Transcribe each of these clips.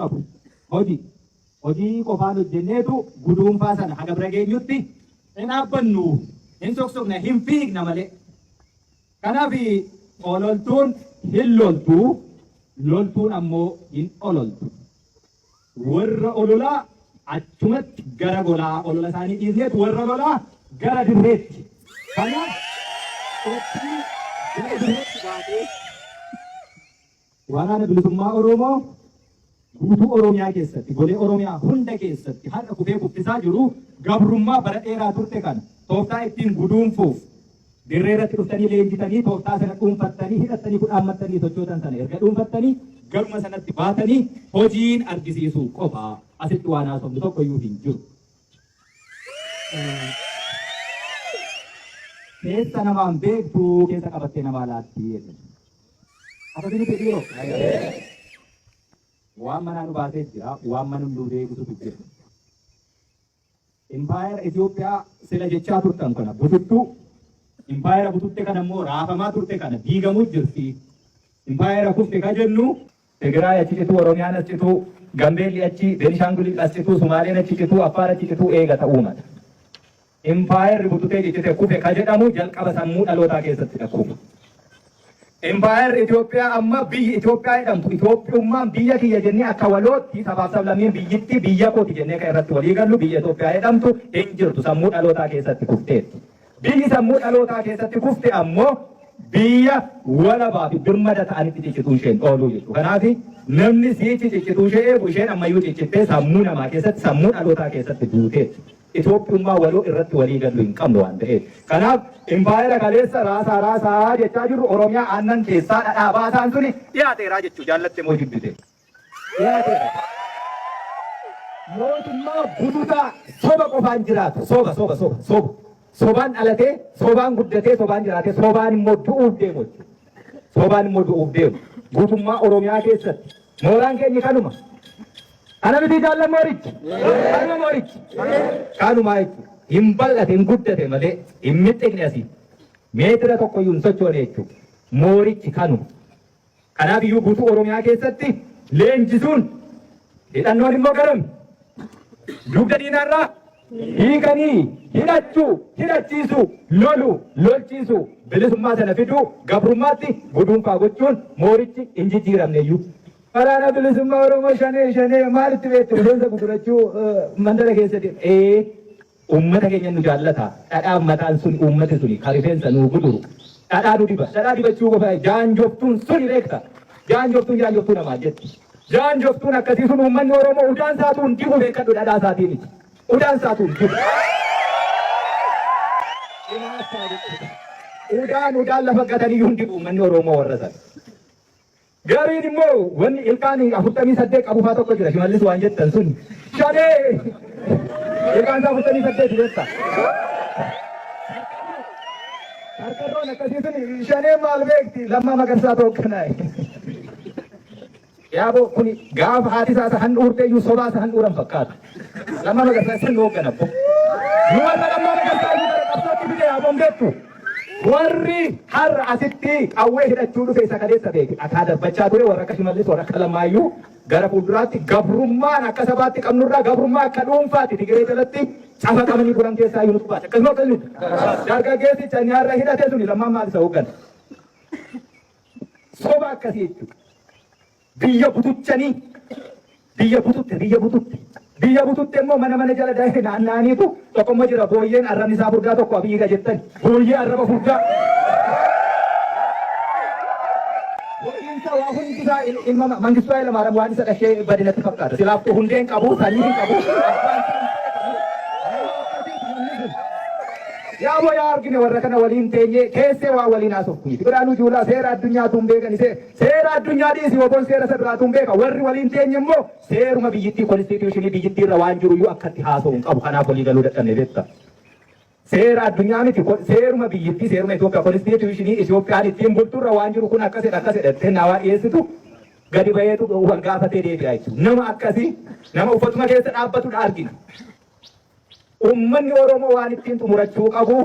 qabu hojii qofaan hojjenneetu guduunfaa sana haga bira geenyutti hin dhaabbannu hin soksokne hin fiigna malee. Kanaaf ololtuun hin loltuun ammoo hin ololtu. Warra ololaa achumatti gara golaa olola isaanii dhiisneetu warra lolaa gara dirreetti. Kanaaf gara dirreetti baatee waraana bilisummaa Oromoo guutuu Oromiyaa keessatti golee Oromiyaa hunda keessatti har'a kufee kuffisaa jiru gabrummaa bara dheeraa turte kana tooftaa ittiin guduunfuuf dirree irratti dhuftanii leenjitanii tooftaa sana dhuunfattanii hidhattanii kudhaammattanii sochootan sana erga dhuunfattanii garuma sanatti baatanii hojiin argisiisuu qofaa asitti waan haasofnu tokko iyyuu hin jiru. Keessa namaan beektu keessa qabattee namaa laatti. Akkasuma fedhiiroo waan manaa nu baasee jira waan mana nu deebisutu jira. Impaayera Itoophiyaa sila jechaa turtan kana bututtuu impaayera bututte kana immoo raafamaa turte kana diigamuu jirti. Impaayera kufte ka jennu Tigraay achi cituu Oromiyaan achi cituu Gambeelli achi Beenishaangulii as cituu Sumaaleen achi cituu Affaar achi cituu eega ta'uu mala. Impaayerri bututee ciccite kufe ka jedhamu jalqaba sammuu dhalootaa keessatti dhaqqabu. Impaayerri Itoophiyaa amma biyyi Itoophiyaa jedhamtu Itoophiyummaan biyya kiyya jennee akka walootti sabaaf sablammiin biyyittii biyya kooti jennee kan irratti walii gallu biyya Itoophiyaa jedhamtu hin jirtu sammuu dhalootaa keessatti kufteetti. Biyyi sammuu dhalootaa keessatti kufte ammoo biyya walabaa fi birmada ta'anitti ciccituu isheen ooluu jechuudha. Kanaaf namni siichi ciccituu ishee eegu isheen ammayyuu ciccittee sammuu namaa keessatti sammuu dhalootaa keessatti duuteetti. Itoophiyummaa waloo irratti walii gallu hin qabnu waan ta'eef. Kanaaf impaayera kaleessa raasaa jechaa jirru Oromiyaa aannan keessaa dhadhaa baasaan suni dhiyaateeraa jechuu jaallatte moo jibbite. Dhiyaateera. Mootummaa bututaa soba qofaan jiraatu soba. Sobaan dhalatee sobaan guddatee sobaan jiraatee sobaan immoo du'uuf deemu. Sobaan immoo du'uuf deemu. Guutummaa Oromiyaa keessatti mooraan keenya kanuma. Ana miti jaallan moorichi. Kanuma moorichi. Kanumaa jechuudha. Hin bal'ate hin guddate malee hin mixxiqne asii. Meetira tokkoyyuu hin sochoone jechuudha. Moorichi kanuma. Kanaaf iyyuu guutuu Oromiyaa keessatti leenjisuun hidhannoon immoo garami. Dugda diinarraa hiikanii hidhachiisuu lolchiisuu bilisummaa sana fiduu gabrummaatti guduunfaa gochuun moorichi hin jijjiiramneyyuu. Waraana bilisummaa Oromoo shanee maalitti beektu rifeensa gudurachuu mandara keessatti uummata keenya nu jaallata dhadhaan mataan sun uummati suni ka rifeensa nuu guduru dhadhaa nu diba dhadhaa dibachuu qofa jaanjoftuun suni beekta jaanjoftuu namaa jetti jaanjoftuun akkasii sun uummanni Oromoo udaan saatuun dibu beekadhu dhadhaa isaatiin miti udaan saatuun dibu. Udaan lafa gatanii hundi uummanni Oromoo warra sana. Gariin immoo wanni ilkaan 48 qabu faa tokko jira shimallis waan jettan sun shanee ilkaan 48 jetta. Harkarroon akkasii sun shanee maal beekti lammaa magarsaa tokkanaa. Yaaboo kun gaafa haati isaa handhuurtee iyyuu sobaa isa handhuuran fakkaata. Lammaa magarsaa isin hoogganabbo. Nu warra lammaa magarsaa iyyuu bara qabsootti fide yaaboon beektu. Warri har'a asitti qawwee hidhachuu dhufe isa kaleessa beeke akka darbachaa ture warra akka shimallis warra akka lamaayyuu gara fuulduraatti gabrummaan akka sabaatti qabnurraa gabrummaa akka dhuunfaatti Tigiree jalatti cafa qabanii bulan keessaa iyyuu nutubaate akkasuma akkasuma dargaggeessicha inni har'a hidhate suni lammaan maal isa hooggan soba akkasii jechuudha biyya butuchanii biyya bututte immoo mana jala daa'ee naanna'aniitu tokkommoo jira booyyeen arrabni isaa furdaa tokko abiyyiidha jettan booyyee arraba furdaa. Booyyeensa waa hundi isaa ilma Mangistuu Hayilamaariyaam waan isa dhashee badinatti fakkaata silaaftuu hundeen qabu sanyii hin qabu. Yaaboo yaa argine warra kana waliin teenyee keessee waa waliin haasofni. Biraanuu Juulaa seera addunyaatu hin beekani seera addunyaa dhiisi oboon seera isa biraatu hin beeka warri waliin teenye immoo seeruma biyyittii konstituushinii biyyittii irra waan jiru iyyuu akkatti haasa'u hin qabu kanaaf walii galuu dadhabne beekta. Seera addunyaa miti seeruma biyyittii seeruma Itoophiyaa konstituushinii Itoophiyaan ittiin bulturra waan jiru kun akkasidha kennaa waa dhiyeessitu gadi baheetu wal gaafatee deebi'a jechuudha. Nama akkasii nama uffatuma keessa dhaabbatudha argina. Uummanni Oromoo waan ittiin xumurachuu qabu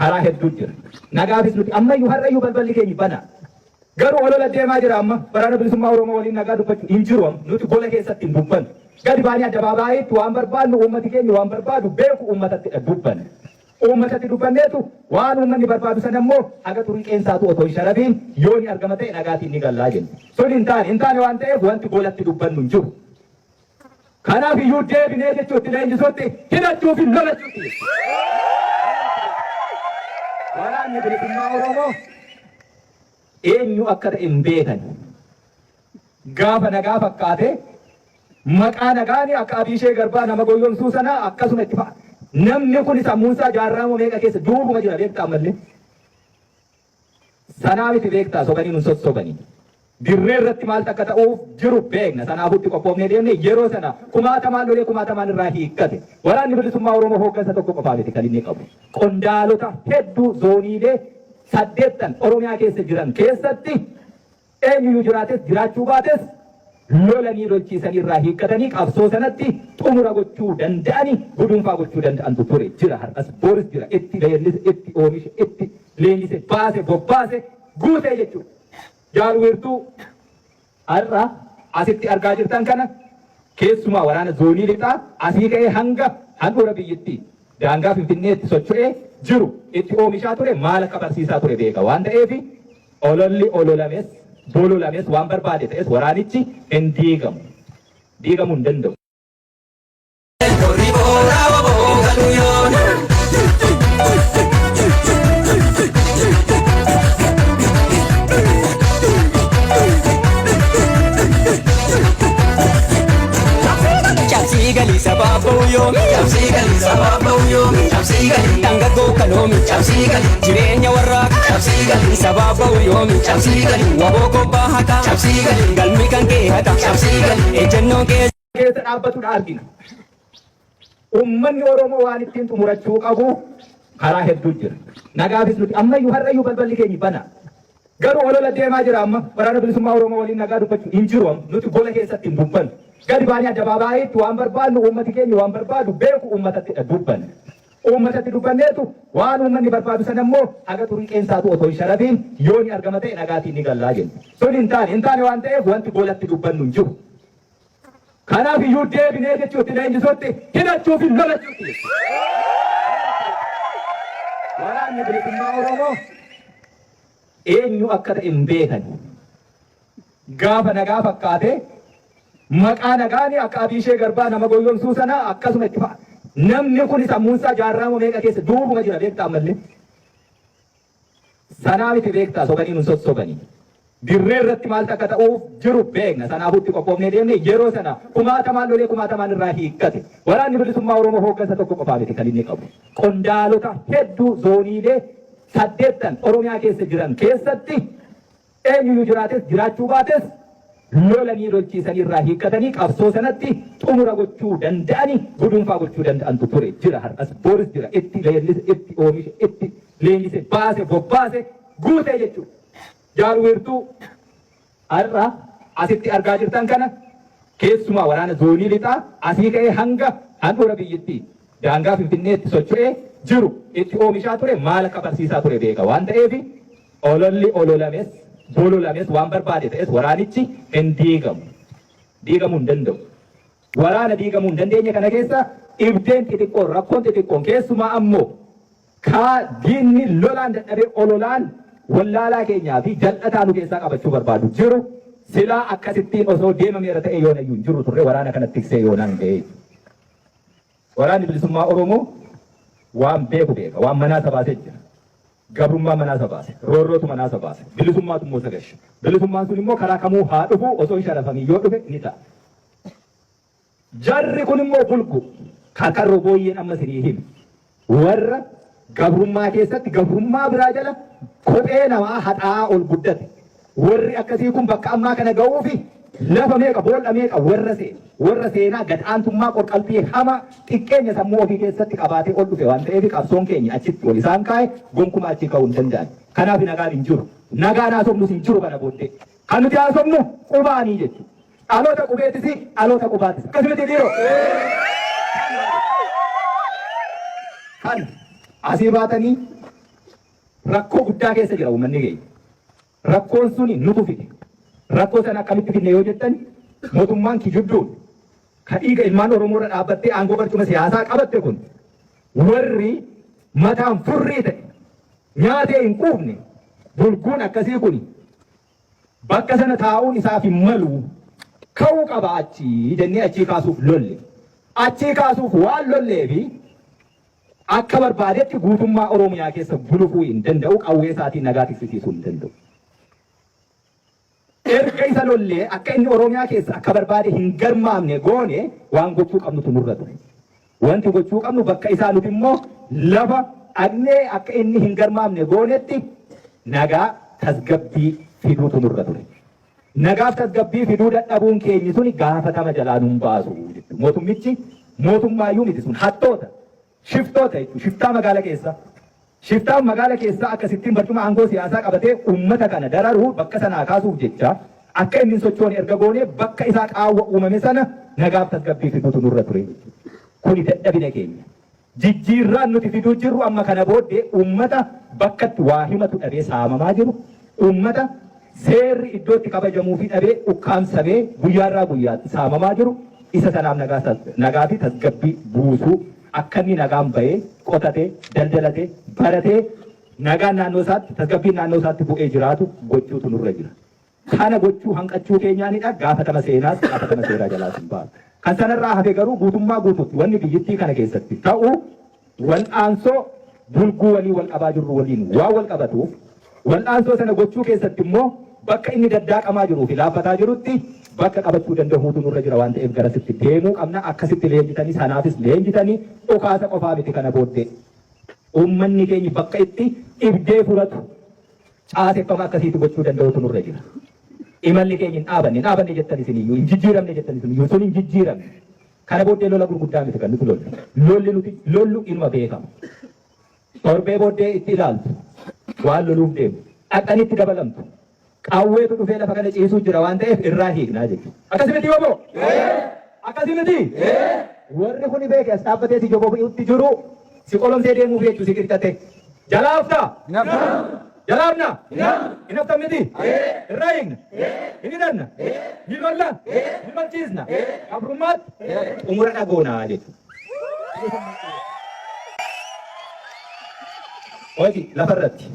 karaa hedduu jira. Nagaafis nuti ammayyuu har'ayyuu balballi keenya bana. Garuu olola deemaa jira amma waraana bilisummaa Oromoo waliin nagaa dubbachuu hin jiru nuti gola keessatti hin dubbannu. Gadi baanii addabaabaayyitti waan barbaadnu uummati keenya waan barbaadu beeku uummatatti dubbanne. Uummatatti dubbanneetu waan uummanni barbaadu sana immoo haga turii qeensaatu otoo hin sharafiin yoo ni argama ta'e nagaatiin ni gallaa jenna. Sun hin taane waan ta'eef wanti golatti dubbannu hin jiru. Kanaaf iyyuu deebinee jechuutti leenjisuutti hidhachuu fi lolachuutti. Waraanni bilisummaa Oromoo eenyu akka ta'e hin beekan. Gaafa nagaa fakkaatee maqaa nagaani akka Abiishee Garbaa nama goyyomsuu sana akkasuma itti fa'a. Namni kun sammuunsaa jaarraa meeqa keessa duubuma jira beektaa mallee. Sanaa miti beektaa sobanii nun sossobanii. Dirree irratti maal akka ta'uuf jiru beekna. Sanaafutti qophoofnee deemne yeroo sana kumaatamaan lolee kumaatamaan irraa hiikkate. Waraanni bilisummaa Oromoo hooggansa tokko qofaa miti kan inni qabu. Qondaalota hedduu zooniilee 8 Oromiyaa keessa jiran keessatti eenyuyyuu jiraates jiraachuu baates lolanii lolchiisanii irraa hiikkatanii qabsoo sanatti xumura gochuu danda'anii gudunfaa gochuu danda'antu ture jira har'as booris jira itti leellise itti oomishe itti leenjise baase bobbaase guutee jechuudha. Jaalwiirtuu har'a asitti argaa jirtan kana keessumaa waraana zoonii lixaa asii ka'ee hanga handhuura biyyattii daangaa Finfinneetti socho'ee jiru itti oomishaa ture maal akka barsiisaa ture beeka waan ta'eef ololli ololames bololames waan barbaade ta'es waraanichi hin diigamu. Diigamuu hin danda'u. Sababuu yoomi cabsii galii sababuu yoomi cabsii galii dhangaggoo kaloomi cabsii galii jireenya warraaq cabsii galii sababuu yoomi cabsii galii waboo kobbaa haqaa cabsii galii galmi kan kee haqaa cabsii galii ejjennoo keessa dhaabbatudha argina. Uummanni Oromoo waan ittiin xumurachuu qabu karaa hedduu jira. Nagaafis nuti ammayyuu har'ayyuu balballi keenya bana. Garuu olola deemaa jira amma waraana bilisummaa Oromoo waliin nagaa dubbachuu hin jiru nuti gola keessatti hin dubbannu. Gadi baanii addabaabaayyitti waan barbaadnu uummati keenya waan barbaadu beeku uummatatti dubbanne. Uummatatti dubbanneetu waan uummanni barbaadu sana immoo haga turii qeensaatu otoo hin sharafiin yoo ni argama ta'e nagaatiin ni gallaa jenna. Sun hin taane waan ta'eef wanti golatti dubbannu hin jiru. Kanaaf iyyuu deebinee jechuutti leenjisuutti hidhachuu fi lolachuutti. Waraanni bilisummaa Oromoo eenyu akka ta'e hin beekan. Gaafa nagaa fakkaatee maqaa nagaani akka Abiishee Garbaa nama goyyomsuu sana akkasuma itti fa'a. Namni kun sammuunsaa jaarraa meeqa keessa duubuma jira beektaa mallee. Sanaa miti beektaa sobanii nun sossobanii. Dirree irratti maal akka ta'uuf jiru beekna. Sanaafutti qophoofnee deemne yeroo sana kumaatamaan lolee kumaatamaan irraa hiikkate. Waraanni bilisummaa Oromoo hooggansa tokko qofaa miti kan inni qabu. Qondaalota hedduu zooniilee 8 Oromiyaa keessa jiran keessatti eenyuyyuu jiraates jiraachuu baates lolanii lolchiisanii irraa hiikkatanii qabsoo sanatti xumura gochuu danda'anii gudunfaa gochuu danda'antu ture jira har'as booris jira itti leellise itti oomishe itti leenjise baase bobbaase guutee jechuudha. Jaalwiirtuu har'a asitti argaa jirtan kana keessumaa waraana zoonii lixaa asii ka'ee hanga handhuura biyyattii daangaa Finfinneetti socho'ee jiru itti oomishaa ture maal akka barsiisaa ture beeka waan ta'eef ololli ololames bololames waan barbaade ta'es waraanichi hin diigamu. Diigamuu hin danda'u. Waraana diigamuu hin dandeenye kana keessa ibdeen xixiqqoon rakkoon xixiqqoon keessumaa ammoo diinni lolaan dadhabee ololaan wallaalaa keenyaa fi jal'ataa nu keessaa qabachuu barbaadu jiru silaa akkasittiin osoo deemameera ta'e yoonayyuu hin jiru turre waraana kanatti tiksee yoonaan ga'e. Waraanni bilisummaa Oromoo waan beeku beeka waan manaa sabaasee jira. Gabrummaa manaa baase, roorrootu manaa baase, bilisummaatu immoo sagashe. Bilisummaan sun immoo karaa kamuu haa dhufu osoo hin sharafamii yoo dhufe ni ta'a. Jarri kun immoo bulgu kakarroo booyyeen amma sirii himi. Warra gabrummaa keessatti gabrummaa biraa jala kophee namaa hadhaa ol guddate. Warri akkasii kun bakka ammaa kana ga'uufi lafa meeqa boolla meeqa warra seenaa gad'aantummaa qorqalbii hama xiqqeenya sammuu ofii keessatti qabaatee ol dhufe waan ta'eef qabsoon keenya achitti ol isaan kaa'e gonkumaa achi ka'uu hin danda'an. Kanaaf nagaan hin jiru. Nagaan haasofnus hin jiru kana booddee. Kan nuti haasofnu qubaanii jechuudha. Dhaloota qubeettis dhaloota qubaatis. Akkasumatti dhiiroo. Kan asii baatanii rakkoo guddaa keessa jira uummanni keenya. Rakkoon suni nutu fide. Rakkoo sana akkamitti fidne yoo jettan mootummaan kijibduun ka dhiiga ilmaan Oromoo irra dhaabbattee aangoo barcuma siyaasaa qabatte kun warri mataan furrii ta'e nyaatee hin quufne bulguun akkasii kun bakka sana taa'uun isaaf hin malu ka'uu qaba achii jennee achii kaasuuf lolle. Achii kaasuuf waan lolleefi akka barbaadetti guutummaa Oromiyaa keessa bulufuu hin danda'u, qawwee isaatiin nagaa tiksisiisuu hin danda'u. Erga isa lollee akka inni Oromiyaa keessa akka barbaade hin garmaamne goone waan gochuu qabnutu nurra ture. Wanti gochuu qabnu bakka isaa nuti immoo lafa dhaqnee akka inni hin garmaamne goonetti nagaa tasgabbii fiduutu nurra ture. Nagaaf tasgabbii fiduu dadhabuun keenyi suni gaafatama jalaa nun baasu. Mootummichi mootummaayyuu miti sun hattoota, shiftoota jechuudha. Shiftaa magaala keessa. Shiftaan magaala keessa akkasittiin barcuma aangoo siyaasaa qabatee uummata kana dararuu bakka sanaa kaasuuf jecha akka inni sochoon erga goonee bakka isaa qaawwa uumame sana nagaaf tasgabbii fiduutu nurra ture. Kuni dadhabina keenya. Jijjiirraan nuti fiduu jirru amma kana booddee uummata bakkatti waa himatu dhabee saamamaa jiru. Uummata seerri iddootti kabajamuu fi dhabee ukkaamsamee guyyaarraa guyyaatti saamamaa jiru. Isa sanaaf nagaa fi tasgabbii buusuu akka inni nagaan bahee qotatee daldalatee baratee nagaan naannoo isaatti tasgabbiin naannoo isaatti bu'ee jiraatu gochuutu nurra jira. Kana gochuu hanqachuu keenyaanidha gaafatama seenaas gaafatama seeraa jalaas hin baatu. Kan sanarraa hafe garuu guutummaa guutuutti wanni biyyittii kana keessatti ta'u wal'aansoo bulguu walii wal qabaa jirru waliin waan wal qabatuuf wal'aansoo sana gochuu keessatti immoo bakka inni daddaaqamaa jiruu fi laaffataa jirutti bakka qabachuu danda'uutu nurra jira waan ta'eef garasitti deemuu qabna. Akkasitti leenjitanii sanaafis leenjitanii dhukaasa qofaa miti kana booddee uummanni keenya bakka itti ibdee furatu caaseffama akkasiitu gochuu danda'uutu nurra jira. Imalli keenya hin dhaabanne jettan isiniyyuu hin jijjiiramne jettan isiniyyuu sun hin jijjiiramne. Kana booddee lola gurguddaa miti kan nuti lollu. Lolli nuti lollu inuma beekama. Torbee booddee itti ilaaltu waan loluuf deemu dhaqanii itti dabalamtu. Qawweetu dhufee lafa kana ciisuu jira waan ta'eef irraa hiiknaa jechuudha. Akkasii miti yooboo? Akkasii miti? Warri kuni beeke as dhaabbatee si joboo'utti jiru si qolomsee deemuuf jechuu si qirxate. Jalaaftaa? Jalaafna? Hin haftan miti? Irraa hiikna? Hin hidhanna? Hin lolla? Hin malchiisna? Abrummaatti? Umura dhagoonaa jechuudha. Hoji lafarratti.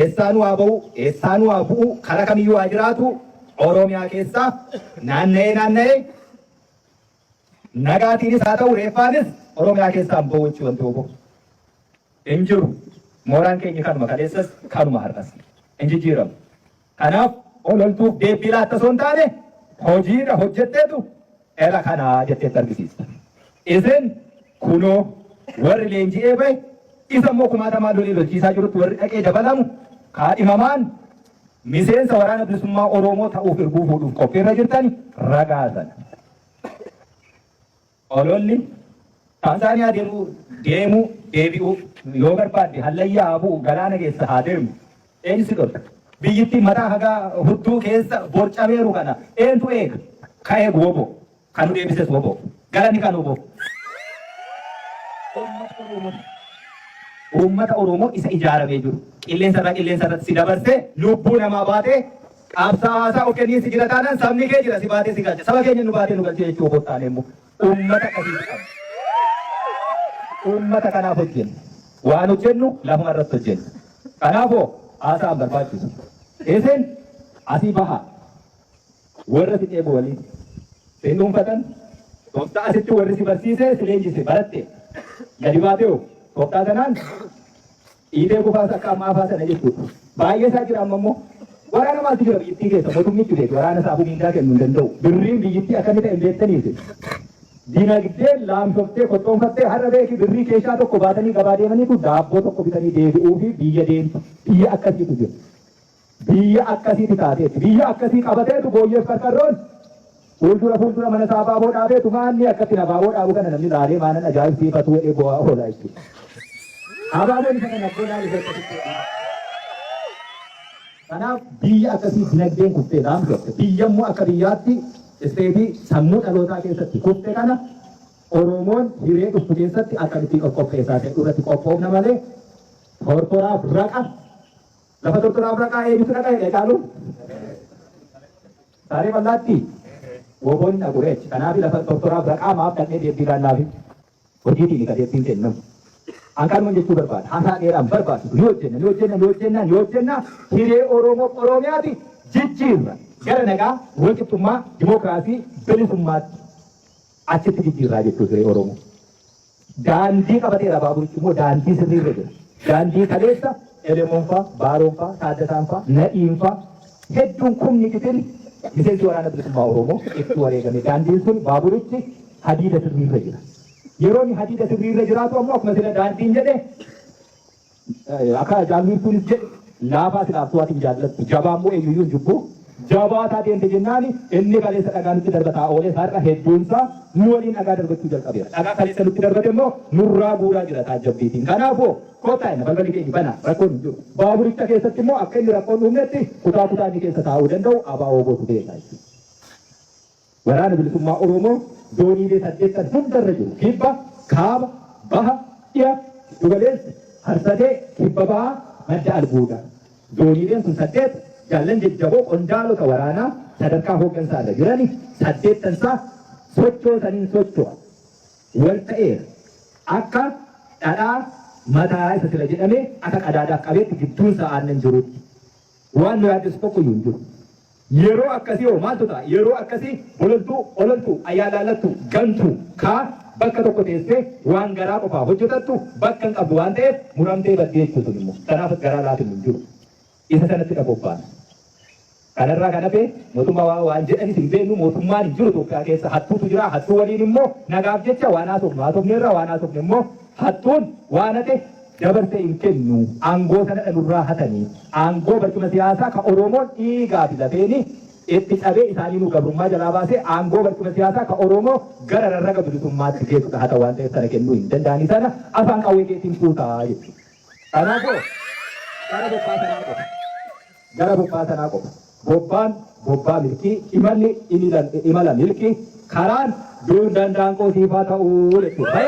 Eessaanuu haa ba'u, eessaanuu haa bu'u, karaa kamiyyuu haa jiraatu, Oromiyaa keessaa naanna'ee nagaatiinis haa ta'u reeffaanis Oromiyaa keessaa ba'u jechuu wanti obbo. Hin jiru. Mooraan keenya kanuma kaleessas kanuma har'as. Hin jijjiiramu. Kanaaf ololtuuf deebbii laatta osoo hin taane hojiidha hojjetteetu era kanaa jetteetti argisiista. Isin kunoo warri leenji'ee bahe isa immoo kumaatamaan lolii lolchiisaa jirutti warri dhaqee dabalamu kaadhimamaan miseensa waraana bilisummaa Oromoo ta'uuf erguu fuudhuuf qophiirra jirtani ragaasan. Ololli Taanzaaniyaa deebi'uu yoo barbaadde hallayyaa haa bu'u galaana keessa haa deemu. Eenyusi godha? Biyyittiin mataa hagaa hudduu keessa borcameeru kana eentu eega? Ka eegu wobo. Kan nu deebises wobo. Galani kan wobo. Uummata Oromoo isa ijaaramee jiru. Qilleensarratti si dabarsee lubbuu namaa baatee qabsaa'aa of kennii si jira taanaan sabni kee jira si baatee si galcha. Saba keenya nu baatee nu galchee jechuu bottaane immoo uummata akkasiitu qaba. Uummata kanaaf hojjennu. Waan hojjennu lafuma irratti hojjennu. Kanaafoo haasaan barbaachisu. Isin asii bahaa warra si dheebu waliin si dhuunfatan tooftaa asitti warri si barsiisee si leenjise baratte gadi baatee tooftaa kanaan dhiibee kufaas akka ammaa faasana jechuudha. Baay'ee isaa jira amma immoo waraana maaltu jira biyyittii keessa mootummichi beeku waraana isaafuu miindaa kennuu hin danda'u. Birriin biyyittii akkamitti ta'e hin beektaniiti. Dinagdeen laamsoftee qottoonfattee har'a beeki birrii keeshaa tokko baatanii gabaa deemaniitu daabboo tokko bitanii deebi'uu fi biyya deemtu. Biyya akkasiitu jira. Biyya akkasiiti taateetti. Biyya akkasii qabateetu booyyeef karkarroon fuuldura mana isaa abaaboo dhaabeetu maanni akkatti abaaboo dhaabu kana namni laalee maanan ajaa'ibsiifatu jedhee bu'aa oola jechuudha. Abaaboon isa kana abboodhaan isa akkasitti. Kanaaf biyya akkasii dinagdeen kuftee laamsofte. Biyya immoo akka biyyaatti isteetii sammuu dhalootaa keessatti kufte kana Oromoon hiree dhuftu keessatti akkamitti qopheessaa ta'e irratti qophoofna malee tortoraaf raqa Lafa tortoraa bira qaa'ee bisu dhaqa'ee caaluun. Saaree bal'aatti woboonni dhagureechi. Kanaaf lafa tortoraa bira qaamaaf dhaqee deebbii laallaafi hojiitiin ka deebbiin kennamu. Ankaan jechuu barbaada. Haasaa dheeraan barbaadu. Yoo hojjenna hiree Oromoo Oromiyaati jijjiirra. Gara nagaa walqixxummaa dimookiraasii bilisummaatti achitti jijjiirraa jechuudha hiree Oromoo. Daandii qabateera baaburichi immoo daandii sirriirra jira. Daandii kaleessa Elemoonfaa, Baaroonfaa, Taaddasaanfaa, Na'iinfaa hedduun kumni kitili miseensi waraana bilisummaa Oromoo itti wareegame. Daandiin sun baaburichi hadiida sirriirra jira. Yeroo inni hadiida sirriirra jiraatu ammoo akkuma sila daandiin jedhe akka jaalwiirtuunis jedhe laafaa silaaftuwaatiin jaallattu jabaa immoo eenyuyyuu hin jibbu. Jabaataa deemte jennaani inni kaleessa dhagaa nutti darbataa oolee har'a hedduunsaa nu waliin dhagaa darbachuu jalqabeera. Dhagaa kaleessa nutti darbate immoo nurraa guuraa jira taajjabbiitiin. Kanaafuu kottaa inni balballi keenya banaa rakkoon hin jiru. Baaburicha keessatti immoo akka inni rakkoon dhumnetti kutaa kutaa inni keessa taa'uu danda'u ABO gootu beekaa jechuudha. Waraana bilisummaa Oromoo zooniilee 8 hundarra jiru. Kibba, kaaba, baha, dhiya, dugaleessa, harsadee, kibba bahaa, madda albuudaa. Zooniileen sun 8 jaallan jajjaboo qondaalota waraanaa sadarkaa hooggansaa irra jirani 8 sochoosaniin socho'a. Wal ta'eera. Akka dhadhaa mataa isa sila jedhamee akka qadaadaaf qabeetti gidduun aannan jirutti. Waan nu yaaddeessu tokko iyyuu hin jiru. Yeroo akkasii hoo maaltu ta'a? Yeroo akkasii ololtuu, ayyaalaalattuu, gantuu, bakka tokko teessee waan garaa qofaa hojjetattu bakka hin qabdu waan ta'eef muramtee baddee jechuutu immoo. Kanaaf garaa laatu hin jiru. Isa sanatti dhabubbaan. Kanarraa kan hafe mootummaa waan jedhanis hin beeknu mootummaan hin jiru Itoophiyaa keessa hattuutu jira. Hattuu waliin immoo nagaaf jecha waan haasofneerra waan haasofne immoo hattuun waan hate dabarsee hin kennu. Aangoo sana dhalurraa hatanii aangoo barcuma siyaasaa kan Oromoon dhiigaa fi lafeeni itti cabee isaanii nu gabrummaa jalaa baasee aangoo barcuma siyaasaa kan Oromoo gara rarraga bilisummaatti geessudha. Haa ta'u waan ta'eef sana kennuu hin danda'anii sana afaan qawwee keetiin fuutaa jechuudha. Kanaafuu gara bobbaa sanaa qofa. Gara bobbaa sanaa qofa. Bobbaa milkii imala milkii karaan duun danda'an qoosiifaa ta'uu jechuudha.